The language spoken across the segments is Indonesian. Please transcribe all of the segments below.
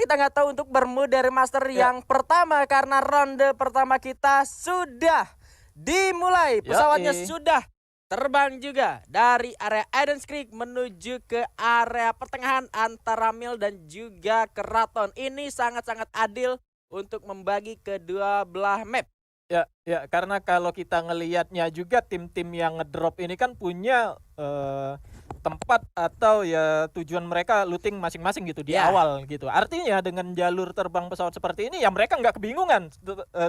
kita nggak tahu untuk Bermuda Remaster yang pertama karena ronde pertama kita sudah dimulai. Pesawatnya sudah terbang juga dari area Eden's Creek menuju ke area pertengahan antara Mil dan juga Keraton. Ini sangat-sangat adil untuk membagi kedua belah map. Ya, karena kalau kita ngelihatnya juga tim-tim yang ngedrop ini kan punya tempat atau ya tujuan mereka looting masing-masing gitu di awal gitu. Artinya dengan jalur terbang pesawat seperti ini ya mereka nggak kebingungan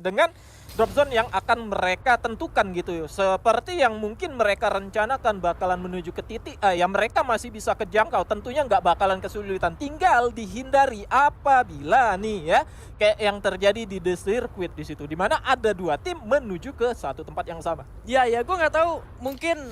dengan drop zone yang akan mereka tentukan gitu. Seperti yang mungkin mereka rencanakan bakalan menuju ke titik A ya mereka masih bisa kejangkau. Tentunya nggak bakalan kesulitan. Tinggal dihindari apabila nih ya kayak yang terjadi di The Circuit di situ, di mana ada dua tim menuju ke satu tempat yang sama. Ya gue nggak tahu, mungkin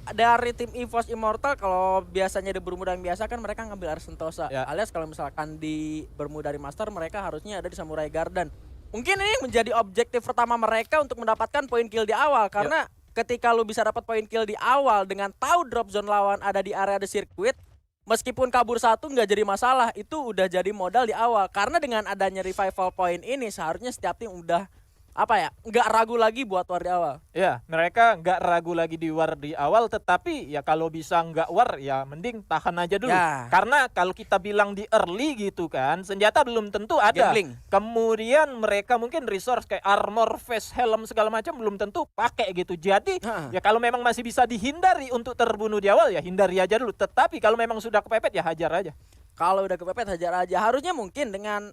dari tim EVOS Immortal kalau biasanya di Bermuda yang biasa kan mereka ngambil area Sentosa. Alias kalau misalkan di Bermuda Remaster mereka harusnya ada di Samurai Garden. Mungkin ini menjadi objektif pertama mereka untuk mendapatkan poin kill di awal karena ketika lu bisa dapat poin kill di awal dengan tahu drop zone lawan ada di area The Circuit, meskipun kabur satu nggak jadi masalah, itu udah jadi modal di awal. Karena dengan adanya revival point ini seharusnya setiap tim udah nggak ragu lagi buat war di awal. Ya, mereka nggak ragu lagi di war di awal, tetapi ya kalau bisa nggak war ya mending tahan aja dulu. Karena kalau kita bilang di early gitu kan, senjata belum tentu ada. Gambling. Kemudian mereka mungkin resource kayak armor, face, helm segala macam belum tentu pakai gitu. Jadi ya kalau memang masih bisa dihindari untuk terbunuh di awal ya hindari aja dulu. Tetapi kalau memang sudah kepepet ya hajar aja. Kalau udah kepepet hajar aja. Harusnya mungkin dengan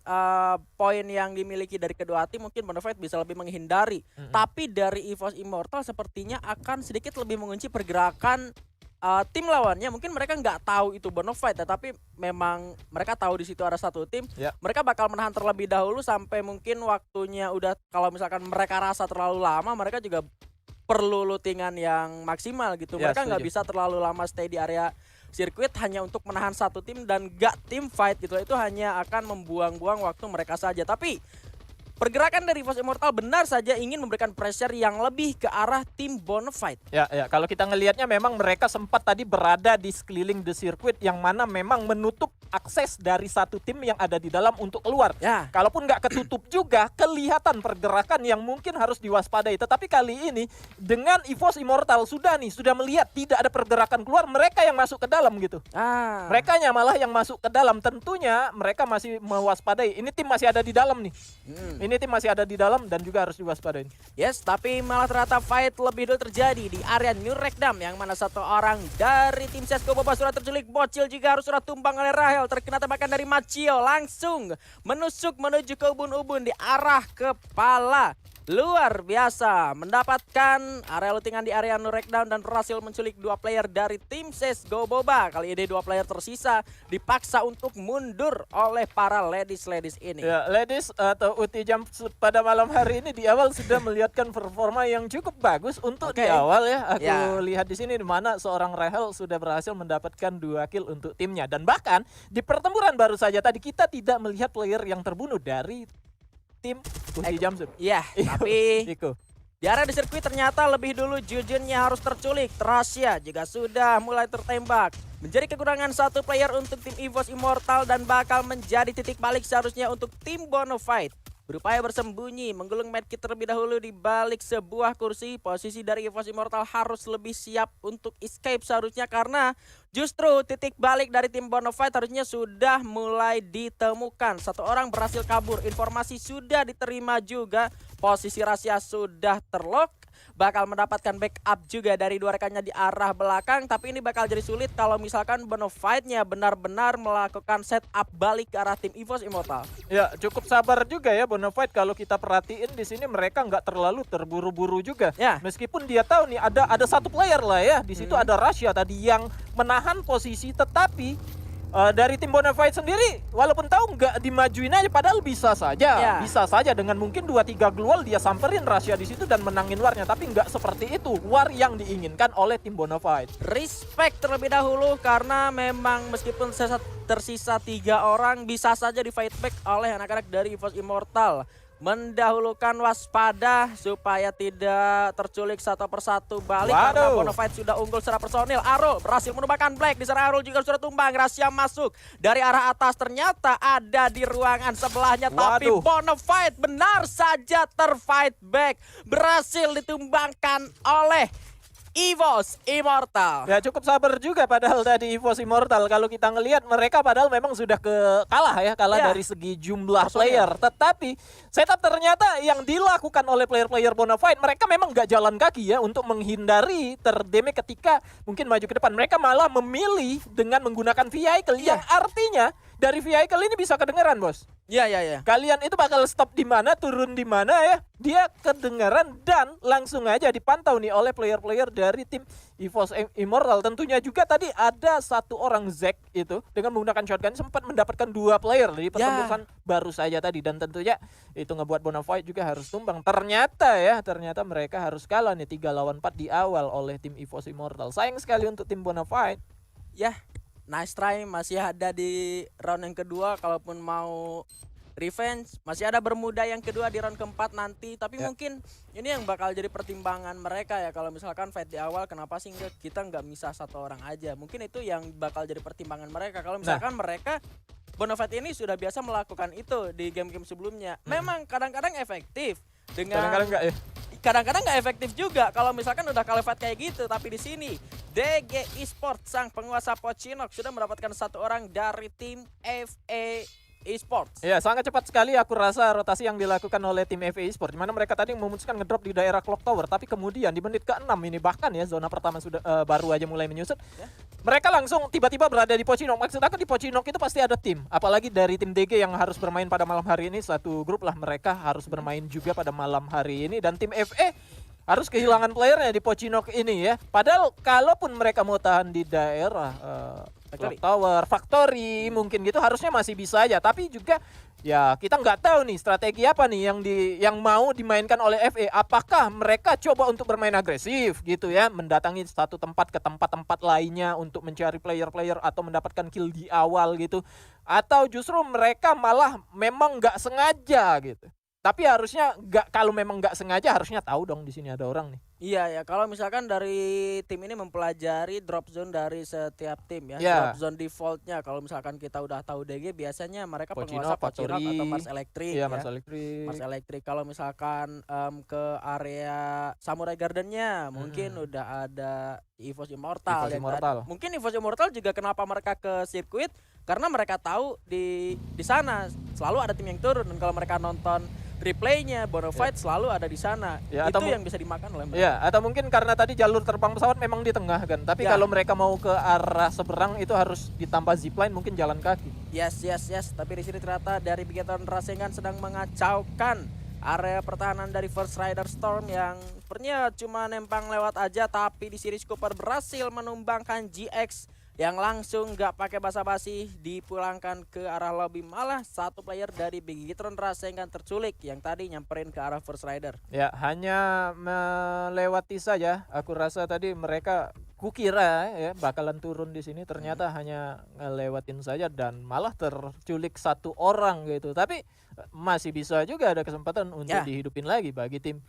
poin yang dimiliki dari kedua tim mungkin Bonafide bisa lebih menghindari. Tapi dari EVOS Immortal sepertinya akan sedikit lebih mengunci pergerakan tim lawannya. Mungkin mereka nggak tahu itu Bonafide, tapi memang mereka tahu di situ ada satu tim. Mereka bakal menahan terlebih dahulu sampai mungkin waktunya udah, kalau misalkan mereka rasa terlalu lama, mereka juga perlu lootingan yang maksimal gitu. Mereka nggak bisa terlalu lama stay di area sirkuit hanya untuk menahan satu tim dan gak tim fight gitu. Itu hanya akan membuang-buang waktu mereka saja. Tapi pergerakan dari EVOS Immortal benar saja ingin memberikan pressure yang lebih ke arah tim Bonafide. Ya, kalau kita ngelihatnya memang mereka sempat tadi berada di sekeliling The Circuit yang mana memang menutup akses dari satu tim yang ada di dalam untuk keluar. Kalaupun nggak ketutup juga, kelihatan pergerakan yang mungkin harus diwaspadai. Tetapi kali ini dengan EVOS Immortal sudah melihat tidak ada pergerakan keluar, mereka yang masuk ke dalam gitu. Merekanya malah yang masuk ke dalam. Tentunya mereka masih mewaspadai. Ini tim masih ada di dalam nih. Ini tim masih ada di dalam dan juga harus diwaspadai. Tapi malah ternyata fight lebih dulu terjadi di area New Rekdam yang mana satu orang dari tim CSGO Boba sudah terculik, Bocil juga harus sudah tumbang oleh Rahel, terkena tembakan dari Machio, langsung menusuk menuju ke ubun-ubun di arah kepala. Luar biasa, mendapatkan area lootingan di area New Rekdam dan berhasil menculik dua player dari tim CSGO Boba. Kali ini dua player tersisa dipaksa untuk mundur oleh para ladies ini. Ladies atau Uti Jump pada malam hari ini di awal sudah melihatkan performa yang cukup bagus untuk di awal ya. Aku lihat di sini di mana seorang Rahel sudah berhasil mendapatkan 2 kill untuk timnya, dan bahkan di pertempuran baru saja tadi kita tidak melihat player yang terbunuh dari tim Uti Jamsut. Tapi di area di sirkuit ternyata lebih dulu Jujunnya harus terculik. Trasya juga sudah mulai tertembak. Menjadi kekurangan satu player untuk tim EVOS Immortal dan bakal menjadi titik balik seharusnya untuk tim Bonafide. Berupaya bersembunyi, menggulung medkit terlebih dahulu di balik sebuah kursi. Posisi dari EVOS Immortal harus lebih siap untuk escape seharusnya, karena justru titik balik dari tim Bonafide harusnya sudah mulai ditemukan. Satu orang berhasil kabur, informasi sudah diterima juga, posisi rahasia sudah terlock. Bakal mendapatkan backup juga dari dua rekannya di arah belakang. Tapi ini bakal jadi sulit kalau misalkan Bonafide-nya benar-benar melakukan setup balik ke arah tim EVOS Immortal. Cukup sabar juga ya Bonafide. Kalau kita perhatiin di sini mereka nggak terlalu terburu-buru juga. Meskipun dia tahu nih ada satu player lah ya. Di situ ada Rasya tadi yang menahan posisi, tetapi dari tim Bonafide sendiri walaupun tahu nggak dimajuin aja, padahal bisa saja dengan mungkin 2-3 glual dia samperin Rasya di situ dan menangin warnya, tapi nggak seperti itu war yang diinginkan oleh tim Bonafide. Respect terlebih dahulu karena memang meskipun tersisa 3 orang bisa saja di fight back oleh anak-anak dari EVOS Immortal. mendahulukan waspada supaya tidak terculik satu persatu balik karena Waduh. Bonafide sudah unggul secara personil. Arul berhasil menumbangkan Black, di sana Arul juga sudah tumbang. Rahasia masuk dari arah atas, ternyata ada di ruangan sebelahnya. Tapi Waduh. Bonafide benar saja terfight back, berhasil ditumbangkan oleh EVOS Immortal. Ya cukup sabar juga padahal tadi EVOS Immortal. Kalau kita ngelihat mereka padahal memang sudah kalah Ya. dari segi jumlah Personil. player. Tetapi setup ternyata yang dilakukan oleh player-player Bonafide, mereka memang nggak jalan kaki ya untuk menghindari terdamage ketika mungkin maju ke depan. Mereka malah memilih dengan menggunakan vehicle Iya. yang artinya dari vehicle ini bisa kedengeran, Bos. Iya. Kalian itu bakal stop di mana, turun di mana ya. Dia kedengaran dan langsung aja dipantau nih oleh player-player dari tim EVOS Immortal. Tentunya juga tadi ada satu orang Zack itu dengan menggunakan shotgun sempat mendapatkan 2 player di pertempuran baru saja tadi. Dan tentunya itu ngebuat Bonafide juga harus tumbang. Ternyata mereka harus kalah nih 3 lawan 4 di awal oleh tim EVOS Immortal. Sayang sekali untuk tim Bonafide. Ya, nice try, masih ada di round yang kedua. Kalaupun mau revenge, masih ada Bermuda yang kedua di round keempat nanti. Tapi Ya. mungkin ini yang bakal jadi pertimbangan mereka ya. Kalau misalkan fight di awal, kenapa sih kita nggak misah satu orang aja? Mungkin itu yang bakal jadi pertimbangan mereka. Kalau misalkan mereka Bonafide ini sudah biasa melakukan itu di game-game sebelumnya. Memang kadang-kadang efektif dengan Kadang-kadang enggak ya. kadang-kadang nggak efektif juga kalau misalkan udah kalified kayak gitu. Tapi di sini DG Esports sang penguasa Pochinok sudah mendapatkan satu orang dari tim FA Esports. Ya, sangat cepat sekali aku rasa rotasi yang dilakukan oleh tim FA Esports, di mana mereka tadi memutuskan ngedrop di daerah Clock Tower, tapi kemudian di menit ke-6 ini bahkan ya zona pertama sudah baru aja mulai menyusut. Ya. Mereka langsung tiba-tiba berada di Pochinok. Maksud aku di Pochinok itu pasti ada tim, apalagi dari tim DG yang harus bermain pada malam hari ini. Satu grup lah mereka harus bermain juga pada malam hari ini, dan tim FA harus kehilangan playernya di Pochinok ini ya. Padahal kalaupun mereka mau tahan di daerah Factory. Clock Tower, Factory mungkin gitu harusnya masih bisa aja. Tapi juga ya kita nggak tahu nih strategi apa nih yang mau dimainkan oleh FA. Apakah mereka coba untuk bermain agresif gitu ya, mendatangi satu tempat ke tempat-tempat lainnya untuk mencari player-player atau mendapatkan kill di awal gitu, atau justru mereka malah memang nggak sengaja gitu. Tapi harusnya kalau memang nggak sengaja harusnya tahu dong di sini ada orang nih. Iya ya, kalau misalkan dari tim ini mempelajari drop zone dari setiap tim ya. Ya. Drop zone defaultnya kalau misalkan kita udah tahu DG biasanya mereka Pochinok, penguasa Pochinok Factory. atau Mars Electric Iya, ya. Mars Electric. Mars Electric. Kalau misalkan ke area Samurai Gardennya mungkin udah ada EVOS Immortal. EVOS yang Immortal. mungkin EVOS Immortal juga kenapa mereka ke sirkuit karena mereka tahu di sana selalu ada tim yang turun, dan kalau mereka nonton replaynya Bonafide selalu ada di sana. Ya, itu atau yang bisa dimakan oleh mereka. Ya, atau mungkin karena tadi jalur terbang pesawat memang di tengah kan. Tapi Ya. kalau mereka mau ke arah seberang itu harus ditambah zipline, mungkin jalan kaki. Yes. Tapi di sini ternyata dari Bigeton Rasengan sedang mengacaukan area pertahanan dari First Rider Storm yang sepertinya cuma nempang lewat aja. Tapi di sini Cooper berhasil menumbangkan GX yang langsung nggak pakai basa-basi dipulangkan ke arah lobby. Malah satu player dari Bigetron Rasengan terculik yang tadi nyamperin ke arah First Rider. Ya, hanya melewati saja. Aku rasa tadi mereka kukira ya bakalan turun di sini, ternyata hanya ngelewatin saja dan malah terculik satu orang gitu. Tapi masih bisa juga ada kesempatan untuk Ya. dihidupin lagi bagi tim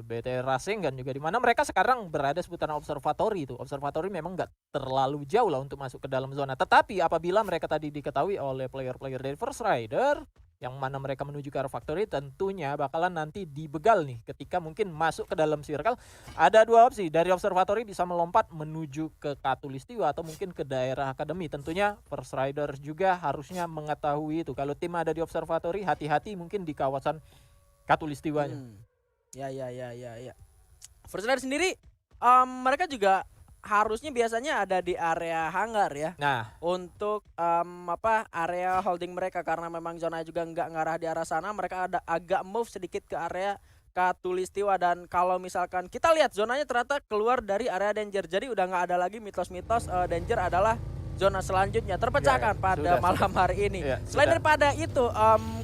BT Rasengan juga, di mana mereka sekarang berada seputaran observatory itu. Observatory memang nggak terlalu jauh lah untuk masuk ke dalam zona. Tetapi apabila mereka tadi diketahui oleh player-player dari First Rider yang mana mereka menuju ke arah factory, tentunya bakalan nanti dibegal nih ketika mungkin masuk ke dalam circle. Ada 2 opsi, dari observatory bisa melompat menuju ke Katulistiwa atau mungkin ke daerah akademi. Tentunya First Rider juga harusnya mengetahui itu. Kalau tim ada di observatory, hati-hati mungkin di kawasan Katulistiwanya. Ya. First Rider sendiri mereka juga harusnya biasanya ada di area hangar ya. Nah, Untuk area holding mereka, karena memang zona juga nggak ngarah di arah sana. Mereka ada agak move sedikit ke area Katulistiwa, dan kalau misalkan kita lihat zonanya ternyata keluar dari area danger. Jadi udah nggak ada lagi mitos-mitos danger adalah zona selanjutnya terpecahkan pada malam hari ini. Ya, Selain sudah. daripada itu,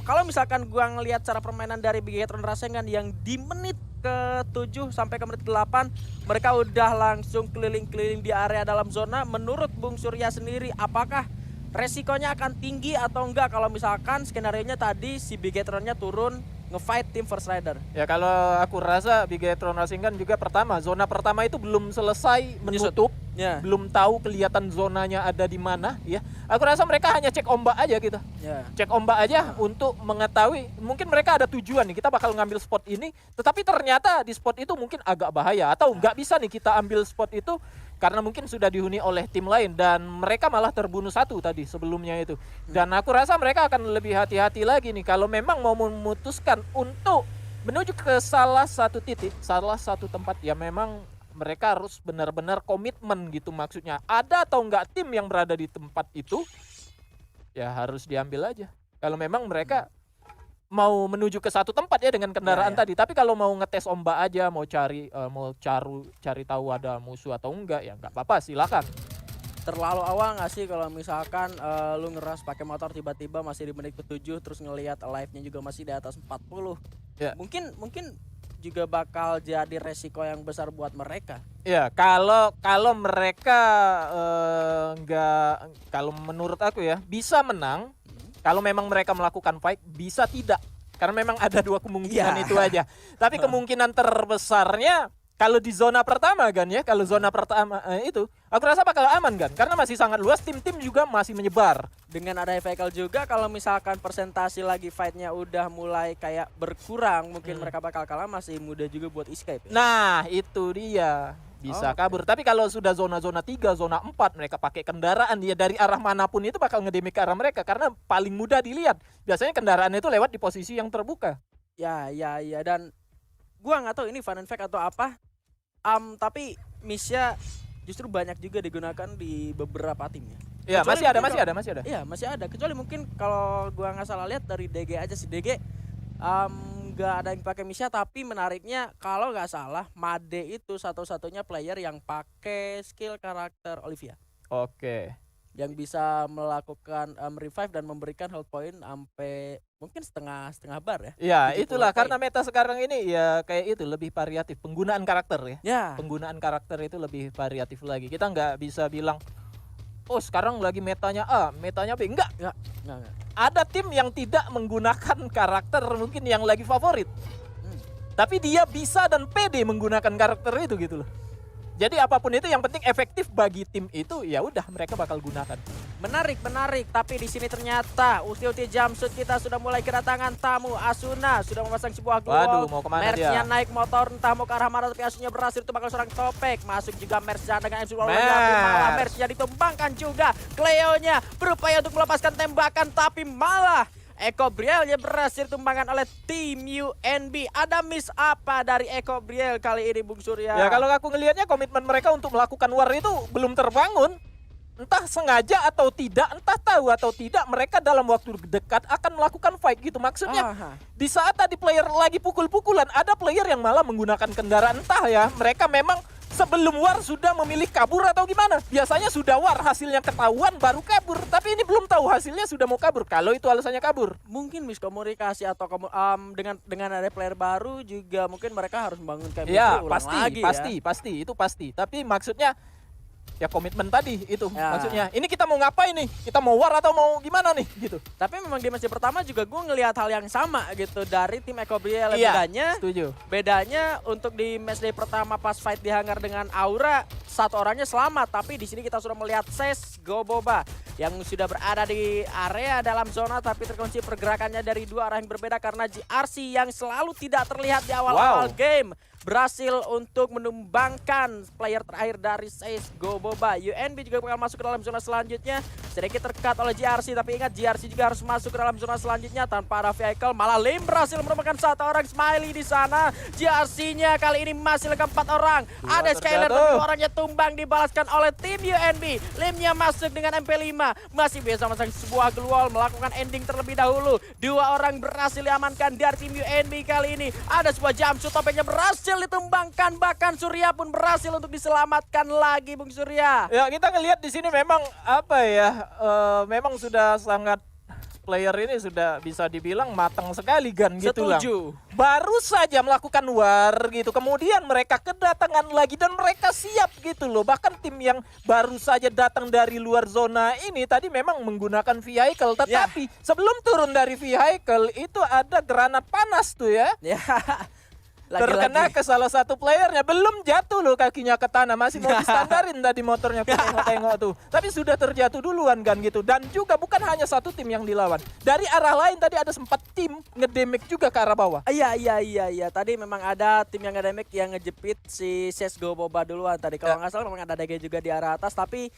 kalau misalkan gua ngelihat cara permainan dari Bigetron Rasengan yang di menit ke-7 sampai ke menit ke-8 mereka udah langsung keliling-keliling di area dalam zona. Menurut Bung Surya sendiri, apakah resikonya akan tinggi atau enggak kalau misalkan skenario-nya tadi si Bigetron-nya turun nge-fight tim First Rider? Ya kalau aku rasa Bigetron Racing kan juga zona pertama itu belum selesai menutup, Ya. belum tahu kelihatan zonanya ada di mana ya. Aku rasa mereka hanya cek ombak aja gitu. Ya. Cek ombak aja untuk mengetahui mungkin mereka ada tujuan nih, kita bakal ngambil spot ini, tetapi ternyata di spot itu mungkin agak bahaya atau nggak bisa nih kita ambil spot itu karena mungkin sudah dihuni oleh tim lain dan mereka malah terbunuh satu tadi sebelumnya itu. Dan aku rasa mereka akan lebih hati-hati lagi nih kalau memang mau memutuskan untuk menuju ke salah satu titik, salah satu tempat ya memang mereka harus benar-benar komitmen gitu maksudnya. Ada atau enggak tim yang berada di tempat itu ya harus diambil aja. Kalau memang mereka mau menuju ke satu tempat ya dengan kendaraan tadi. Tapi kalau mau ngetes ombak aja, mau cari tahu ada musuh atau enggak ya nggak apa-apa, silakan. Terlalu awal nggak sih kalau misalkan lu ngeras pakai motor tiba-tiba masih di menit ke-7 terus ngelihat live-nya juga masih di atas 40. Ya. Mungkin juga bakal jadi resiko yang besar buat mereka. Ya, kalau mereka nggak, kalau menurut aku ya bisa menang. Kalau memang mereka melakukan fight, bisa tidak. Karena memang ada dua kemungkinan itu aja. Tapi kemungkinan terbesarnya kalau di zona pertama kan ya, kalau zona pertama itu, aku rasa bakal aman kan. Karena masih sangat luas, tim-tim juga masih menyebar. Dengan ada vehicle juga, kalau misalkan persentase lagi fightnya udah mulai kayak berkurang, mungkin mereka bakal kalah, masih mudah juga buat escape. Nah, itu dia. Bisa kabur. Tapi kalau sudah zona-zona 3, zona 4 mereka pakai kendaraan dia dari arah manapun itu bakal ngedemik ke arah mereka karena paling mudah dilihat. Biasanya kendaraan itu lewat di posisi yang terbuka. Ya, dan gua nggak tahu ini fun fact atau apa. Tapi Misha justru banyak juga digunakan di beberapa tim ya. Ya, masih ada. Iya, masih ada. Kecuali mungkin kalau gua nggak salah lihat dari DG aja sih, DG nggak ada yang pakai Misha, tapi menariknya kalau nggak salah Made itu satu-satunya player yang pakai skill karakter Olivia. Oke. Yang bisa melakukan revive dan memberikan health point sampai mungkin setengah bar ya. Ya, 70 itulah point. karena meta sekarang ini ya kayak itu lebih variatif penggunaan karakter ya. Ya. Penggunaan karakter itu lebih variatif lagi. Kita nggak bisa bilang oh sekarang lagi metanya A, metanya B. Enggak. Ada tim yang tidak menggunakan karakter mungkin yang lagi favorit. Tapi dia bisa dan pede menggunakan karakter itu gitu loh. Jadi apapun itu yang penting efektif bagi tim itu ya udah mereka bakal gunakan. Menarik. Tapi di sini ternyata ulti jumpsuit kita sudah mulai kedatangan tamu. Asuna sudah memasang sebuah glow. Waduh, mau kemana Merch-nya dia? naik motor entah mau ke arah mana, tapi Asunya berhasil itu bakal seorang topek. Masuk juga Merch-nya dengan MC Wall. Malah Merch-nya ditumbangkan juga. Cleo-nya berupaya untuk melepaskan tembakan tapi malah Eko Brielnya berhasil tumbangkan oleh tim UNB. Ada miss apa dari Eko Briel kali ini, Bung Surya? Ya kalau aku ngelihatnya komitmen mereka untuk melakukan war itu belum terbangun. Entah sengaja atau tidak, entah tahu atau tidak, mereka dalam waktu dekat akan melakukan fight gitu. Maksudnya di saat tadi player lagi pukul-pukulan, ada player yang malah menggunakan kendaraan. Entah ya, mereka memang sebelum war sudah memilih kabur atau gimana. Biasanya sudah war, hasilnya ketahuan baru kabur. Tapi ini belum tahu hasilnya sudah mau kabur. Kalau itu alasannya kabur. Mungkin miskomunikasi atau dengan ada player baru juga mungkin mereka harus membangun chemistry Ya, ulang lagi pasti, itu pasti. Tapi maksudnya ya komitmen tadi itu Ya. maksudnya. Ini kita mau ngapain nih? Kita mau war atau mau gimana nih gitu. Tapi memang di match pertama juga gue ngelihat hal yang sama gitu dari tim Eko Briel. Iya, Bedanya setuju. untuk di match day pertama pas fight di hangar dengan Aura, satu orangnya selamat, tapi di sini kita sudah melihat Ses Goboba yang sudah berada di area dalam zona tapi terkunci pergerakannya dari dua arah yang berbeda karena GRC yang selalu tidak terlihat di awal-awal game berhasil untuk menumbangkan player terakhir dari Ses Goboba. UNB juga bakal masuk ke dalam zona selanjutnya. Sedikit terkat oleh GRC, tapi ingat GRC juga harus masuk ke dalam zona selanjutnya tanpa ada vehicle. Malah Lim berhasil menemukan satu orang Smiley di sana. GRC-nya kali ini masih lengkap 4 orang. Ada Skyler, tapi orangnya tumbang dibalaskan oleh tim UNB. Limnya masuk dengan MP5. Masih bisa memasang sebuah glowal, melakukan ending terlebih dahulu. 2 orang berhasil diamankan dari tim UNB kali ini. Ada sebuah jumpsuit, topengnya berhasil ditumbangkan, bahkan Surya pun berhasil untuk diselamatkan lagi, Bung Surya. Ya kita ngelihat di sini memang apa ya, memang sudah sangat player ini sudah bisa dibilang matang sekali kan gitu lah. Setuju. Baru saja melakukan war gitu, kemudian mereka kedatangan lagi dan mereka siap gitu loh. Bahkan tim yang baru saja datang dari luar zona ini tadi memang menggunakan vehicle, tetapi sebelum turun dari vehicle itu ada granat panas tuh ya. Ya. Terkena ke salah satu playernya, belum jatuh loh kakinya ke tanah, masih mau distandarin tadi motornya, aku tengok-tengok tuh. Tapi sudah terjatuh duluan kan gitu. Dan juga bukan hanya satu tim yang dilawan. Dari arah lain tadi ada sempat tim ngedamage juga ke arah bawah. Iya. Tadi memang ada tim yang ngedamage yang ngejepit si CSGO Boba duluan tadi. Kalau nggak salah memang ada DG juga di arah atas, tapi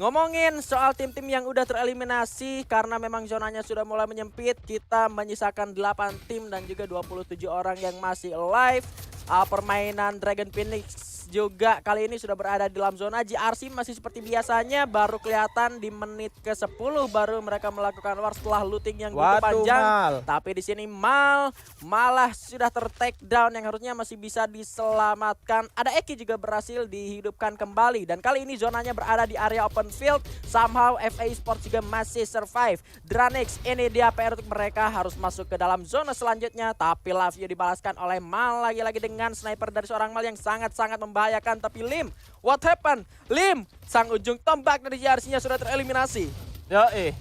ngomongin soal tim-tim yang udah tereliminasi karena memang zonanya sudah mulai menyempit, kita menyisakan 8 tim dan juga 27 orang yang masih alive. Permainan Dragon Phoenix juga kali ini sudah berada di dalam zona. GRC masih seperti biasanya, baru kelihatan di menit ke-10 baru mereka melakukan war setelah looting yang begitu panjang. Tapi di sini malah sudah ter-take down yang harusnya masih bisa diselamatkan. Ada Eki juga berhasil dihidupkan kembali dan kali ini zonanya berada di area open field. Somehow FA Esports juga masih survive. Dranix, ini dia PR untuk mereka, harus masuk ke dalam zona selanjutnya, tapi Lavio dibalaskan oleh Mal lagi-lagi dengan sniper dari seorang Mal yang sangat-sangat membahayakan. Tapi Lim, what happened? Lim, sang ujung tombak dari JRC-nya sudah tereliminasi.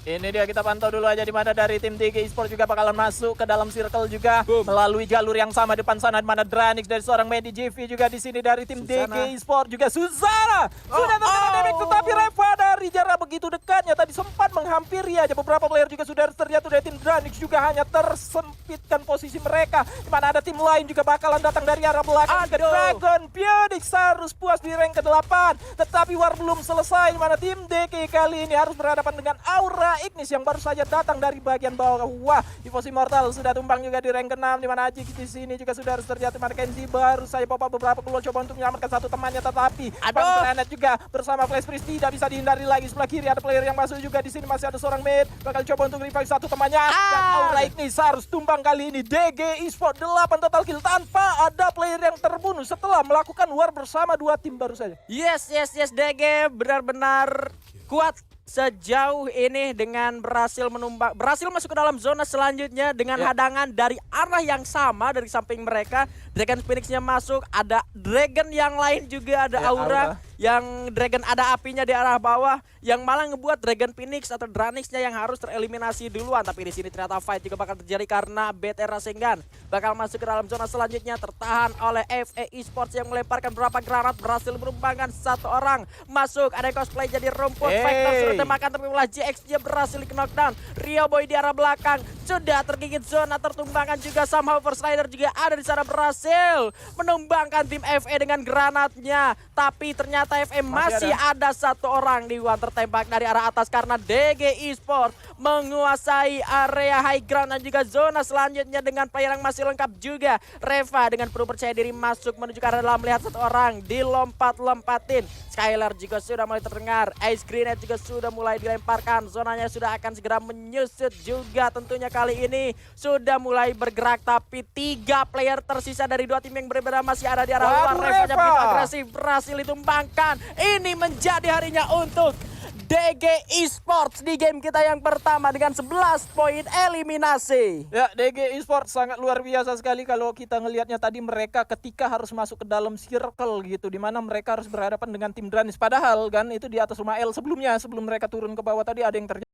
Ini dia, kita pantau dulu aja di mana dari tim DG Esports juga bakalan masuk ke dalam circle juga. Melalui jalur yang sama depan sana, di mana Dranix dari seorang Medi JV juga di sini dari tim DG Esports juga. Susana sudah terkena damage, tetapi Reva dari jarak begitu dekatnya tadi sempat menghampiri aja. Beberapa player juga sudah terjatuh dari tim Dranix, juga hanya tersempitkan posisi mereka. Di mana ada tim lain juga bakalan datang dari arah belakang ke Dragon Phoenix, harus puas di rank ke-8. Tetapi war belum selesai, di mana tim DG kali ini harus berhadapan dengan Aura Ignis yang baru saja datang dari bagian bawah. Wah, EVOS Immortal sudah tumbang juga di rank ke-6, di mana Ajik di sini juga sudah harus terjatuh. Mackenzie baru saja pop up beberapa keluar coba untuk menyelamatkan satu temannya, tetapi Granat juga bersama Flash Freeze tidak bisa dihindari lagi. Sebelah kiri ada player yang masuk juga, di sini masih ada seorang mid bakal coba untuk revive satu temannya. Dan Aura Ignis harus tumbang kali ini. DG Esports 8 total kill tanpa ada player yang terbunuh setelah melakukan war bersama dua tim baru saja. Yes, DG benar-benar kuat sejauh ini dengan berhasil masuk ke dalam zona selanjutnya dengan hadangan dari arah yang sama dari samping mereka. Dragon Phoenix-nya masuk, ada Dragon yang lain juga, ada Aura yang Dragon ada apinya di arah bawah yang malah ngebuat Dragon Phoenix atau Dranix-nya yang harus tereliminasi duluan. Tapi di sini ternyata fight juga bakal terjadi karena BT Rasengan bakal masuk ke dalam zona selanjutnya, tertahan oleh FA Esports yang melemparkan beberapa granat, berhasil menumbangkan satu orang masuk. Ada cosplay jadi rumput, Factor sudah ditembakkan tapi ulah GX dia berhasil di knockdown. Rio Boy di arah belakang sudah tergigit zona, tertumbangkan juga. Somehow First Rider juga ada di sana, berhasil menumbangkan tim FA dengan granatnya. Tapi ternyata FA masih ada satu orang di luar tertembak dari arah atas karena DG Esports menguasai area high ground dan juga zona selanjutnya dengan player yang masih lengkap juga. Reva dengan penuh percaya diri masuk menuju ke arah dalam, melihat satu orang dilompat-lompatin. Skylar juga sudah mulai terdengar, Ice Grenade juga sudah mulai dilemparkan. Zonanya sudah akan segera menyusut juga tentunya kali ini. Sudah mulai bergerak tapi 3 player tersisa dari 2 tim yang berbeda masih ada di arah luar. Revanya begitu agresif, berhasil ditumbangkan. Ini menjadi harinya untuk DG Esports di game kita yang pertama dengan 11 poin eliminasi. Ya, DG Esports sangat luar biasa sekali kalau kita ngelihatnya tadi mereka ketika harus masuk ke dalam circle gitu, di mana mereka harus berhadapan dengan tim Dranix. Padahal kan itu di atas rumah L sebelumnya, sebelum mereka turun ke bawah tadi ada yang terjadi.